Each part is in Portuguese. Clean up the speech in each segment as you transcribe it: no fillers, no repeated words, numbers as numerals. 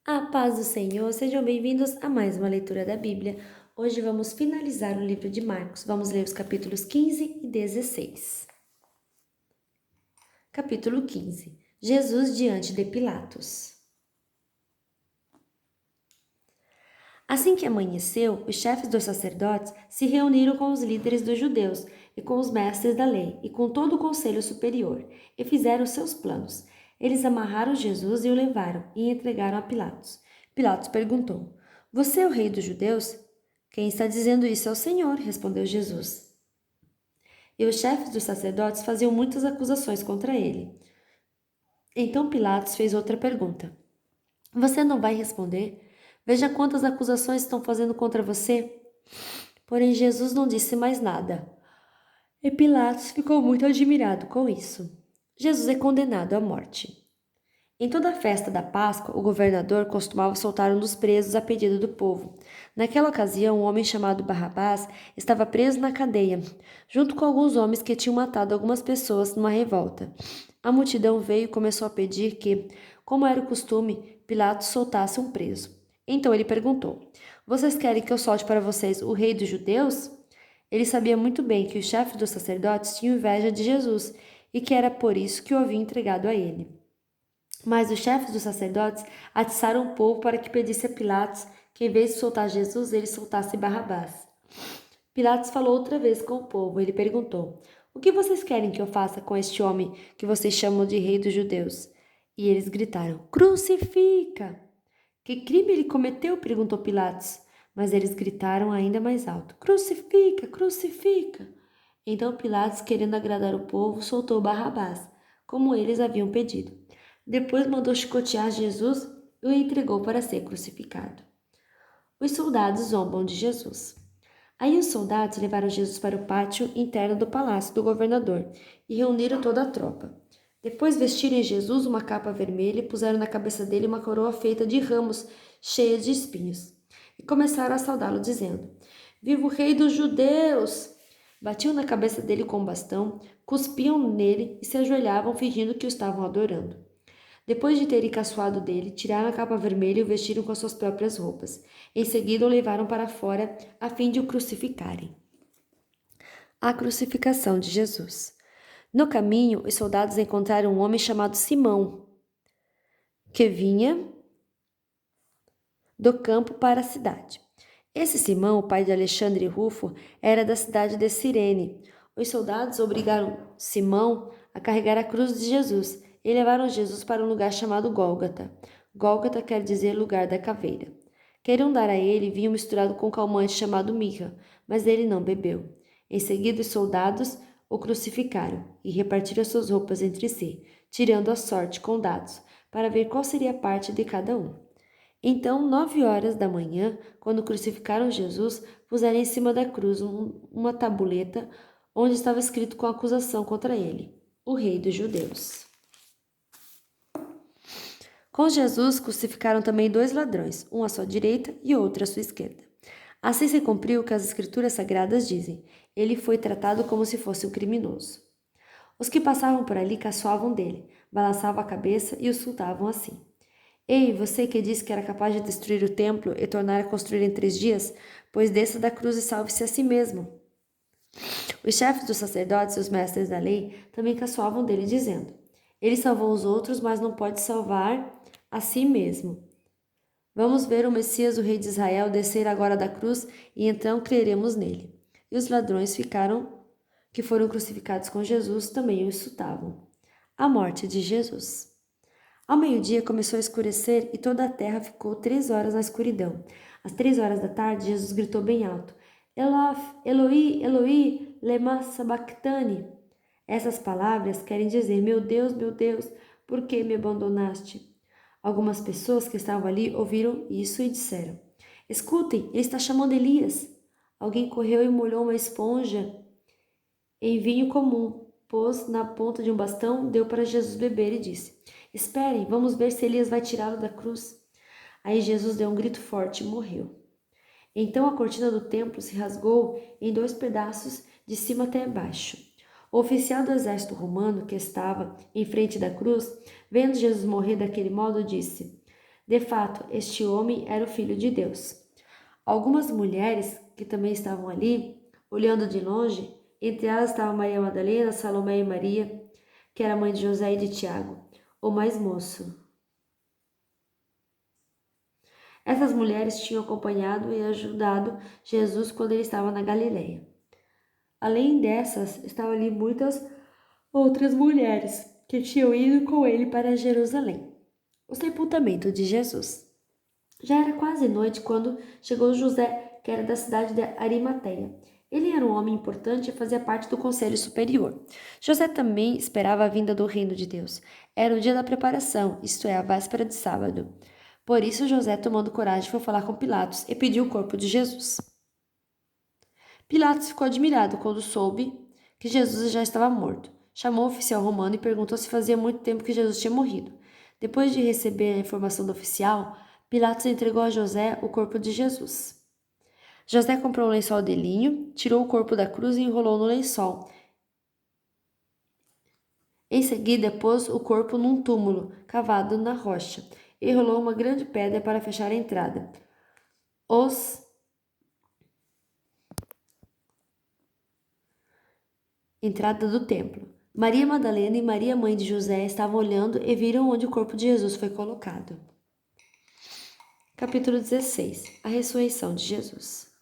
A paz do Senhor, sejam bem-vindos a mais uma leitura da Bíblia. Hoje vamos finalizar o livro de Marcos. Vamos ler os capítulos 15 e 16. Capítulo 15. Jesus diante de Pilatos. Assim que amanheceu, os chefes dos sacerdotes se reuniram com os líderes dos judeus e com os mestres da lei e com todo o conselho superior, e fizeram seus planos. Eles amarraram Jesus e o levaram e entregaram a Pilatos. Pilatos perguntou: Você é o rei dos judeus? Quem está dizendo isso é o Senhor, respondeu Jesus. E os chefes dos sacerdotes faziam muitas acusações contra ele. Então Pilatos fez outra pergunta: Você não vai responder? Veja quantas acusações estão fazendo contra você. Porém, Jesus não disse mais nada. E Pilatos ficou muito admirado com isso. Jesus é condenado à morte. Em toda a festa da Páscoa, o governador costumava soltar um dos presos a pedido do povo. Naquela ocasião, um homem chamado Barrabás estava preso na cadeia, junto com alguns homens que tinham matado algumas pessoas numa revolta. A multidão veio e começou a pedir que, como era o costume, Pilatos soltasse um preso. Então ele perguntou: Vocês querem que eu solte para vocês o rei dos judeus? Ele sabia muito bem que os chefes dos sacerdotes tinham inveja de Jesus e que era por isso que o haviam entregado a ele. Mas os chefes dos sacerdotes atiçaram o povo para que pedisse a Pilatos que, em vez de soltar Jesus, ele soltasse Barrabás. Pilatos falou outra vez com o povo. Ele perguntou: O que vocês querem que eu faça com este homem que vocês chamam de rei dos judeus? E eles gritaram: Crucifica! Que crime ele cometeu? Perguntou Pilatos. Mas eles gritaram ainda mais alto: Crucifica! Crucifica! Então Pilatos, querendo agradar o povo, soltou Barrabás, como eles haviam pedido. Depois mandou chicotear Jesus e o entregou para ser crucificado. Os soldados zombam de Jesus. Aí os soldados levaram Jesus para o pátio interno do palácio do governador e reuniram toda a tropa. Depois vestiram em Jesus uma capa vermelha e puseram na cabeça dele uma coroa feita de ramos cheia de espinhos. E começaram a saudá-lo, dizendo: Viva o rei dos judeus! Batiam na cabeça dele com um bastão, cuspiam nele e se ajoelhavam fingindo que o estavam adorando. Depois de terem caçoado dele, tiraram a capa vermelha e o vestiram com as suas próprias roupas. Em seguida o levaram para fora a fim de o crucificarem. A crucificação de Jesus. No caminho, os soldados encontraram um homem chamado Simão, que vinha do campo para a cidade. Esse Simão, o pai de Alexandre e Rufo, era da cidade de Cirene. Os soldados obrigaram Simão a carregar a cruz de Jesus e levaram Jesus para um lugar chamado Gólgota. Gólgota quer dizer lugar da caveira. Queriam dar a ele vinho misturado com calmante chamado mirra, mas ele não bebeu. Em seguida, os soldados o crucificaram e repartiram suas roupas entre si, tirando a sorte com dados, para ver qual seria a parte de cada um. Então, 9 horas da manhã, quando crucificaram Jesus, puseram em cima da cruz uma tabuleta onde estava escrito com acusação contra ele: o rei dos judeus. Com Jesus crucificaram também 2 ladrões, um à sua direita e outro à sua esquerda. Assim se cumpriu o que as escrituras sagradas dizem: ele foi tratado como se fosse um criminoso. Os que passavam por ali caçoavam dele, balançavam a cabeça e o insultavam assim: Ei, você que disse que era capaz de destruir o templo e tornar a construir em 3 dias, pois desça da cruz e salve-se a si mesmo. Os chefes dos sacerdotes e os mestres da lei também caçoavam dele, dizendo: Ele salvou os outros, mas não pode salvar a si mesmo. Vamos ver o Messias, o rei de Israel, descer agora da cruz e então creremos nele. E os ladrões que foram crucificados com Jesus, também o insultavam. A morte de Jesus. Ao meio-dia começou a escurecer e toda a terra ficou 3 horas na escuridão. Às 3 horas da tarde, Jesus gritou bem alto: Eloi, Eloi, Eloi, lema sabachthani. Essas palavras querem dizer: meu Deus, por que me abandonaste? Algumas pessoas que estavam ali ouviram isso e disseram: Escutem, ele está chamando Elias. Alguém correu e molhou uma esponja em vinho comum, pôs na ponta de um bastão, deu para Jesus beber e disse: Esperem, vamos ver se Elias vai tirá-lo da cruz. Aí Jesus deu um grito forte e morreu. Então a cortina do templo se rasgou em 2 pedaços, de cima até baixo. O oficial do exército romano, que estava em frente da cruz, vendo Jesus morrer daquele modo, disse: De fato, este homem era o Filho de Deus. Algumas mulheres que também estavam ali, olhando de longe, entre elas estavam Maria Madalena, Salomé e Maria, que era mãe de José e de Tiago, o mais moço. Essas mulheres tinham acompanhado e ajudado Jesus quando ele estava na Galileia. Além dessas, estavam ali muitas outras mulheres que tinham ido com ele para Jerusalém. O sepultamento de Jesus. Já era quase noite quando chegou José, que era da cidade de Arimateia. Ele era um homem importante e fazia parte do conselho superior. José também esperava a vinda do reino de Deus. Era o dia da preparação, isto é, a véspera de sábado. Por isso, José, tomando coragem, foi falar com Pilatos e pediu o corpo de Jesus. Pilatos ficou admirado quando soube que Jesus já estava morto. Chamou o oficial romano e perguntou se fazia muito tempo que Jesus tinha morrido. Depois de receber a informação do oficial, Pilatos entregou a José o corpo de Jesus. José comprou um lençol de linho, tirou o corpo da cruz e enrolou no lençol. Em seguida, pôs o corpo num túmulo cavado na rocha e enrolou uma grande pedra para fechar a entrada. Entrada do templo. Maria Madalena e Maria, mãe de José, estavam olhando e viram onde o corpo de Jesus foi colocado. Capítulo 16. A ressurreição de Jesus.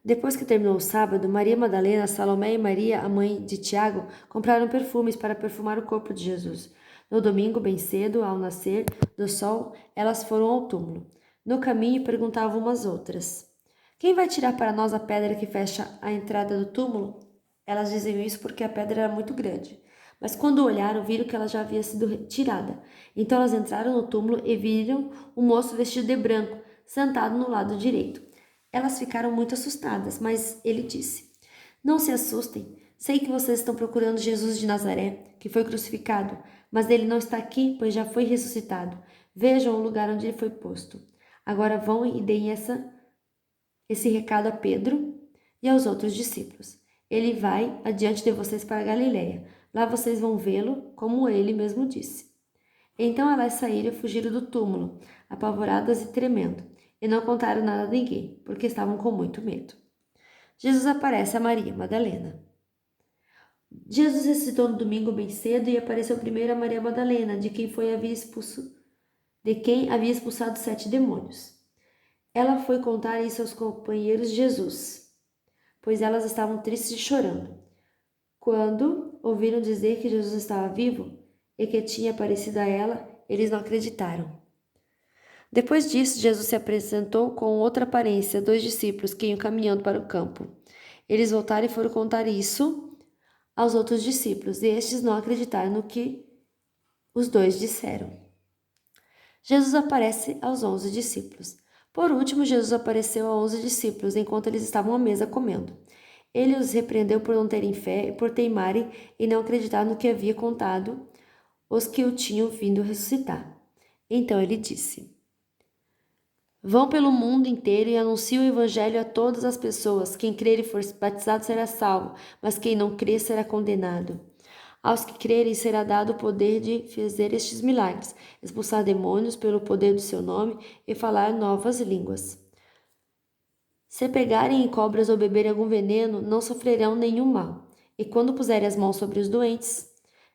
Depois que terminou o sábado, Maria Madalena, Salomé e Maria, a mãe de Tiago, compraram perfumes para perfumar o corpo de Jesus. No domingo, bem cedo, ao nascer do sol, elas foram ao túmulo. No caminho, perguntavam umas outras: quem vai tirar para nós a pedra que fecha a entrada do túmulo? Elas diziam isso porque a pedra era muito grande. Mas quando olharam, viram que ela já havia sido tirada. Então elas entraram no túmulo e viram um moço vestido de branco, sentado no lado direito. Elas ficaram muito assustadas, mas ele disse: não se assustem. Sei que vocês estão procurando Jesus de Nazaré, que foi crucificado, mas ele não está aqui, pois já foi ressuscitado. Vejam o lugar onde ele foi posto. Agora vão e deem esse recado a Pedro e aos outros discípulos. Ele vai adiante de vocês para Galiléia. Lá vocês vão vê-lo, como ele mesmo disse. Então elas saíram e fugiram do túmulo, apavoradas e tremendo, e não contaram nada a ninguém, porque estavam com muito medo. Jesus aparece a Maria Madalena. Jesus ressuscitou no domingo bem cedo e apareceu primeiro a Maria Madalena, de quem havia expulsado 7 demônios. Ela foi contar isso aos companheiros de Jesus, pois elas estavam tristes e chorando. Quando ouviram dizer que Jesus estava vivo e que tinha aparecido a ela, eles não acreditaram. Depois disso, Jesus se apresentou com outra aparência a 2 discípulos que iam caminhando para o campo. Eles voltaram e foram contar isso aos outros discípulos, e estes não acreditaram no que os 2 disseram. Jesus aparece aos 11 discípulos. Por último, Jesus apareceu a 11 discípulos enquanto eles estavam à mesa comendo. Ele os repreendeu por não terem fé e por teimarem e não acreditar no que havia contado os que o tinham vindo ressuscitar. Então ele disse: vão pelo mundo inteiro e anunciem o evangelho a todas as pessoas. Quem crer e for batizado será salvo, mas quem não crer será condenado. Aos que crerem será dado o poder de fazer estes milagres, expulsar demônios pelo poder do seu nome e falar novas línguas. Se pegarem em cobras ou beberem algum veneno, não sofrerão nenhum mal. E quando puserem as mãos sobre os doentes,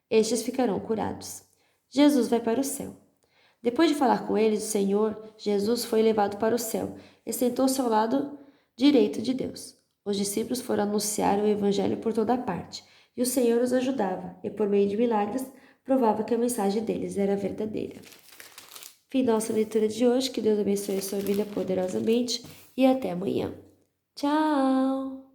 estes ficarão curados. Jesus vai para o céu. Depois de falar com eles, o Senhor Jesus foi levado para o céu e sentou-se ao lado direito de Deus. Os discípulos foram anunciar o evangelho por toda parte, e o Senhor os ajudava, e por meio de milagres provava que a mensagem deles era verdadeira. Fim da nossa leitura de hoje. Que Deus abençoe a sua vida poderosamente e até amanhã. Tchau!